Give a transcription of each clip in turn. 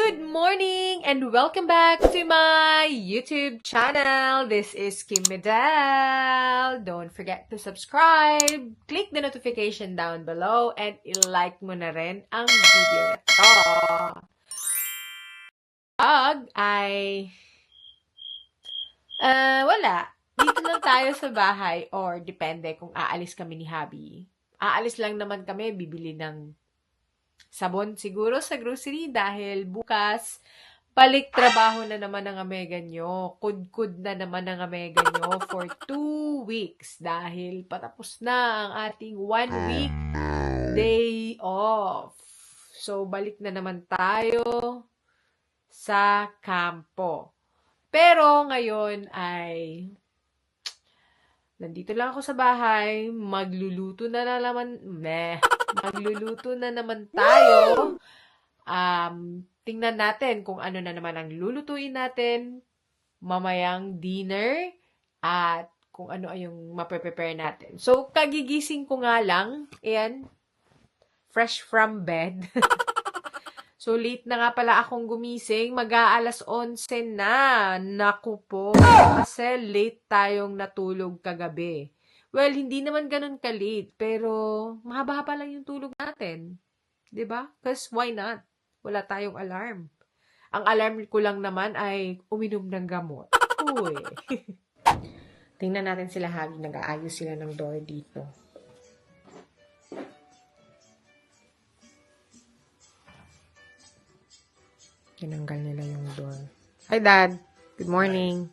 good morning and welcome back to my YouTube channel. This is Kim Medel. Don't forget to subscribe, click the notification down below, and i-like mo na rin ang video na to. Wala. Dito lang tayo sa bahay or depende kung aalis kami ni Habi. Aalis lang naman kami, bibili ng sabon siguro sa grocery dahil bukas balik trabaho na naman ang amega nyo. Kud-kud na naman ang amega nyo for 2 weeks dahil patapos na ang ating 1 week day off. So, balik na naman tayo sa kampo. Pero ngayon ay nandito lang ako sa bahay, magluluto na naman tayo. Tingnan natin kung ano na naman ang lulutuin natin mamayang dinner at kung ano ay yung mape-prepare natin. So, kagigising ko nga lang, ayan, fresh from bed. So, late na nga pala akong gumising. Mag-aalas 11 na. Naku po. Kasi late tayong natulog kagabi. Well, hindi naman ganun ka-late. Pero, mahaba-haba lang yung tulog natin. 'Di ba? Because why not? Wala tayong alarm. Ang alarm ko lang naman ay uminom ng gamot. Uy. Tingnan natin sila Hagi. Nag-aayos sila ng door dito. Tinanggal nila yung door. Hi, Dad. Good morning.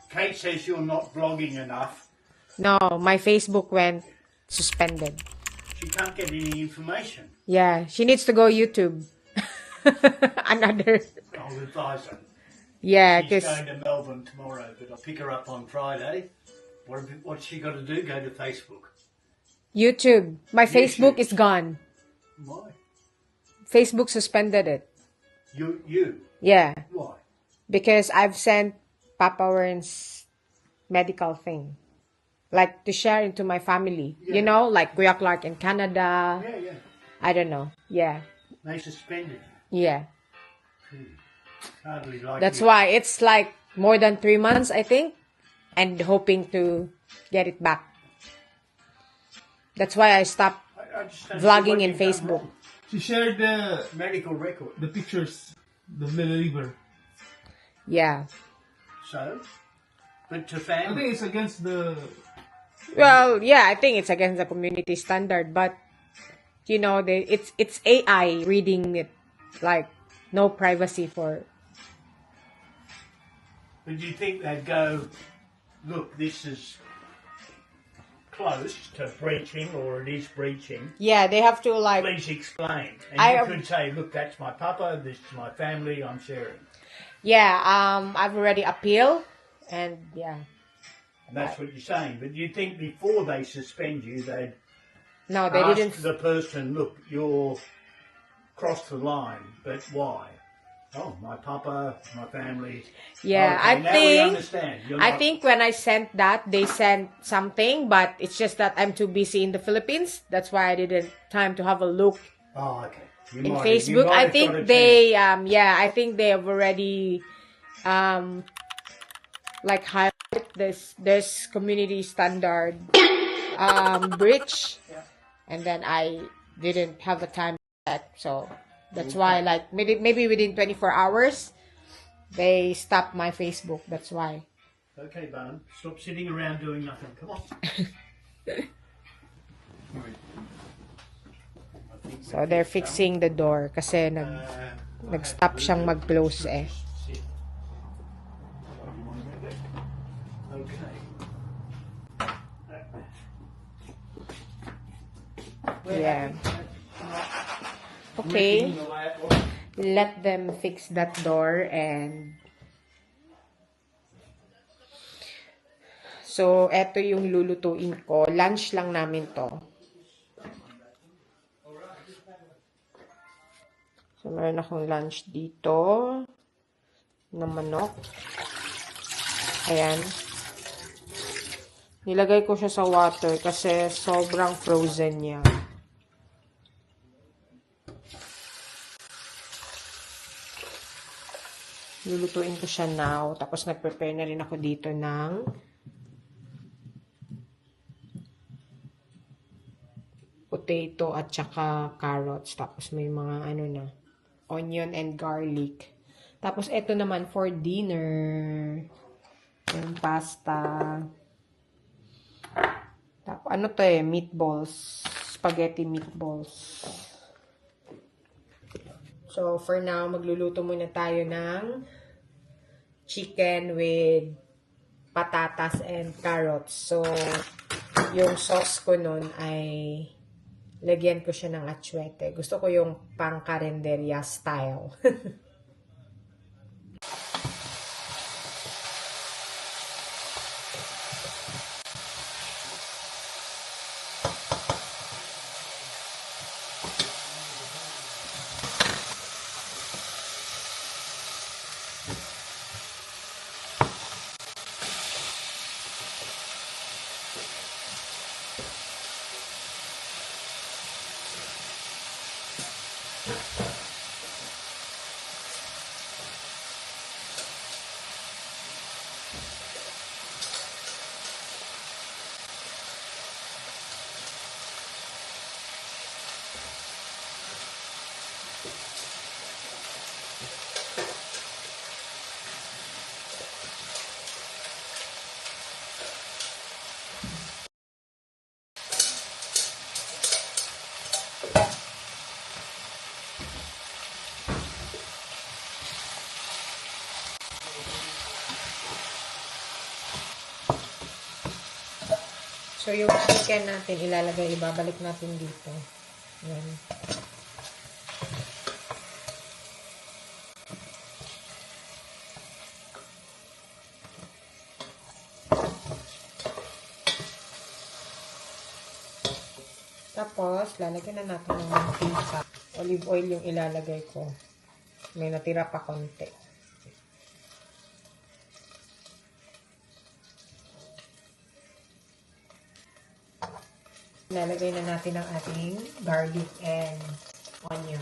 Kate says you're not vlogging enough. No, my Facebook went suspended. She can't get any information. Yeah, she needs to go YouTube. Another. I'll advise her. Yeah, She's because going to Melbourne tomorrow, but I'll pick her up on Friday. What's she got to do? Go to Facebook. YouTube. My Facebook is gone. Why? Facebook suspended it. You? Yeah, Why? because I've sent Papa Wern's medical thing. Like to share into my family. Yeah. You know, like Kuya Clark in Canada. Yeah. I don't know. Yeah. They suspended. Yeah. Hardly like That's you. why it's like more than 3 months, I think, and hoping to get it back. That's why I stopped I just don't see vlogging what in you've done Facebook. wrong. She shared the Medical record. pictures, the liver. Yeah. So? But to I family. think it's against the. Well, yeah, I think it's against the community standard, but you know, it's AI reading it, like no privacy for. But do you think they'd go, look, this is close to breaching, or it is breaching. Yeah, they have to like. Please explain. And I- you could say, look, that's my papa, this is my family, I'm sharing. Yeah, I've already appealed, and yeah, And that's what you're saying. But you think before they suspend you, they'd no, they ask didn't. the person, look, you're crossed the line, but why? Oh, my papa, my family. Yeah, Okay, now we understand. You're I not- think when I sent that, they sent something, but it's just that I'm too busy in the Philippines. That's why I didn't time to have a look Oh, okay. You in might- Facebook. you I might have think got a they, I think they have already, like highlight this community standard, breach, and then I didn't have the time yet, so that's why, like maybe within 24 hours, they stopped my Facebook. That's why. chance. Okay, Barnum, stop sitting around doing nothing. Come on. So they're fixing the door kasi nag-stop siyang mag-close eh. Okay. Yeah. Okay. Let them fix that door and so eto yung lulutuin ko. Lunch lang namin to. So meron akong lunch dito na manok. Ayan. Nilagay ko siya sa water kasi sobrang frozen niya. Lulutuin ko siya now. Tapos nag-prepare na rin ako dito ng potato at saka carrots. Tapos may mga ano na, onion and garlic. Tapos ito naman for dinner. Yung pasta. Tapos ano to meatballs. Spaghetti meatballs. So for now, magluluto muna tayo ng chicken with patatas and carrots. So yung sauce ko nun ay lagyan ko siya ng atsuete. Gusto ko yung pang karenderya style. So, yung chicken natin, ibabalik natin dito. Yan. Tapos, lalagyan na natin ng mantika. Olive oil yung ilalagay ko. May natira pa konti. Lalagay na natin ang ating garlic and onion.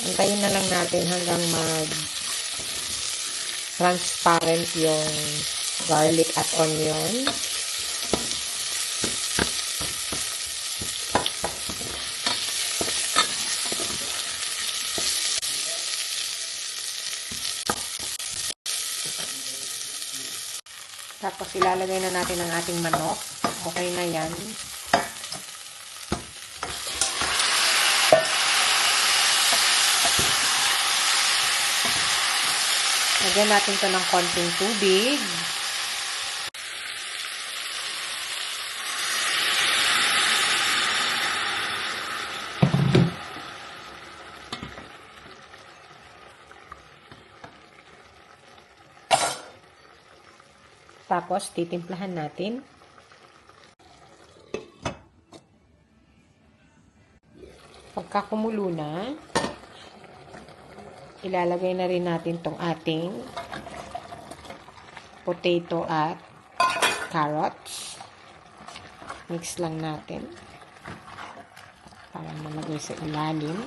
Antayin na lang natin hanggang mag-transparent yung garlic at onion. Tapos ilalagay na natin ang ating manok. Okay na yan. Lagyan natin ito ng konting tubig. Tapos, titimplahan natin. Pagka kumulo na, ilalagay na rin natin tong ating potato at carrots. Mix lang natin para malagay sa ilalim.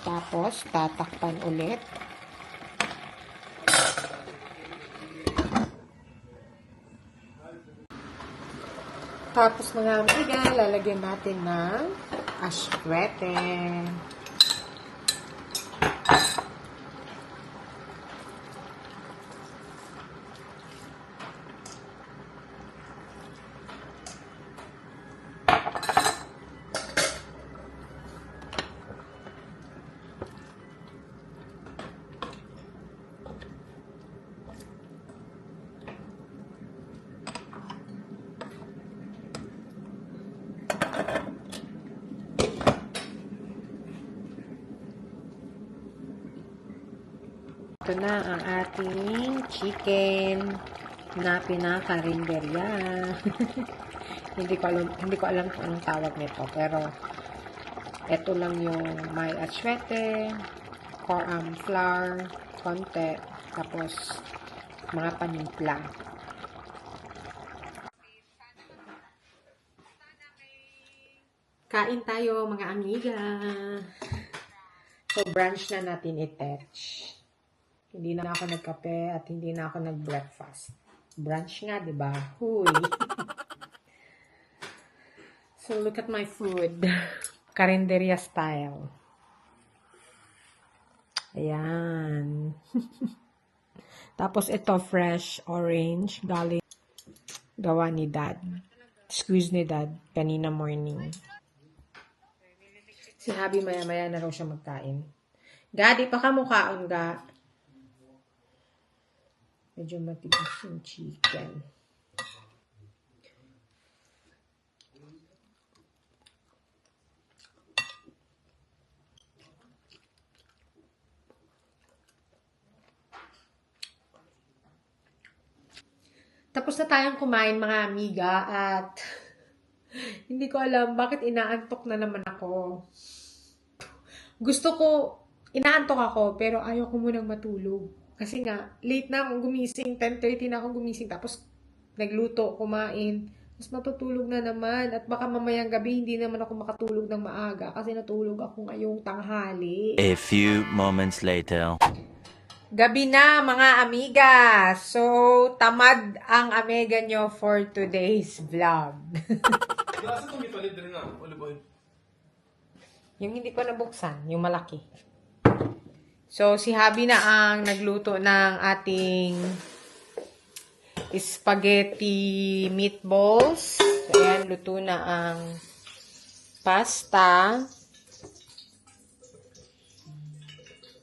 Tapos, tatakpan ulit. Tapos mga amiga, lalagyan natin ng asprete. Ito na ang ating chicken na pinakarinderya. Hindi ko alam kung anong tawag nito, pero ito lang yung may atsuete, flour, konti, tapos mga panimpla. Kain tayo, mga amiga. So, brunch na natin i-touch. Hindi na ako nagkape at hindi na ako nag-breakfast. Brunch nga, di ba? Huy! So, look at my food. Karinderya style. Ayan. Tapos, ito, fresh orange. Gawa ni Dad. Squeeze ni Dad. Kanina morning. Si Habi maya-maya na raw siya magkain. Ga, di pa ka mukhaon, ga. Medyo matigas yung chicken. Tapos na tayong kumain, mga amiga, at hindi ko alam bakit inaantok na naman ako. Inaantok ako, pero ayaw ko munang matulog. Kasi nga, late na akong gumising, 10:30 na akong gumising, tapos nagluto, kumain, tapos matutulog na naman. At baka mamayang gabi, hindi naman ako makatulog ng maaga kasi natulog ako ngayong tanghali. A few moments later. Gabi na, mga amiga. So, tamad ang amiga nyo for today's vlog. Nasa itong ipalit rin nga, olive oil. Yung hindi pa nabuksan, yung malaki. So, si Habi na ang nagluto ng ating spaghetti meatballs. So, ayan, luto na ang pasta.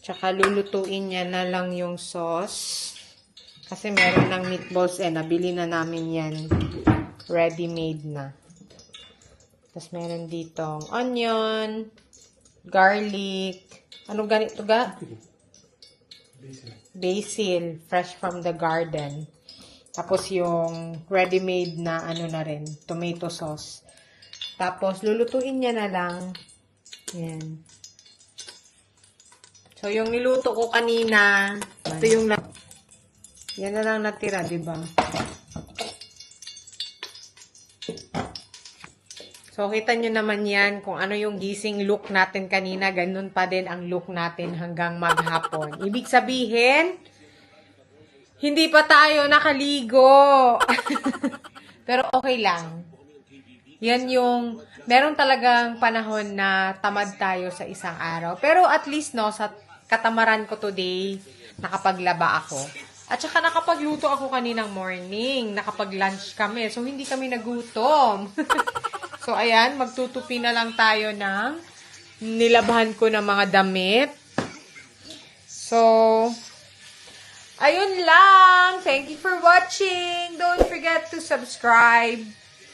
Tsaka lulutuin niya na lang yung sauce. Kasi meron ng meatballs nabili na namin yan. Ready-made na. Tapos meron ditong onion, garlic. Anong ganito ga? Basil. Fresh from the garden. Tapos yung ready-made na na rin, tomato sauce. Tapos lulutuin niya na lang. Yan. So, yung niluto ko kanina, ito yung yan na lang natira, di ba? So, kita nyo naman yan kung ano yung gising look natin kanina, ganun pa din ang look natin hanggang maghapon. Ibig sabihin, hindi pa tayo nakaligo. Pero okay lang. Yan yung, meron talagang panahon na tamad tayo sa isang araw. Pero at least, no, sa katamaran ko today, nakapaglaba ako. At saka nakapagluto ako kaninang morning. Nakapag-lunch kami. So, hindi kami nagutom. So, ayan, magtutupi na lang tayo ng nilabhan ko ng mga damit. So, ayun lang. Thank you for watching. Don't forget to subscribe,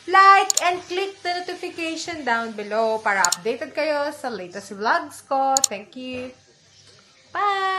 like, and click the notification down below para updated kayo sa latest vlogs ko. Thank you. Bye!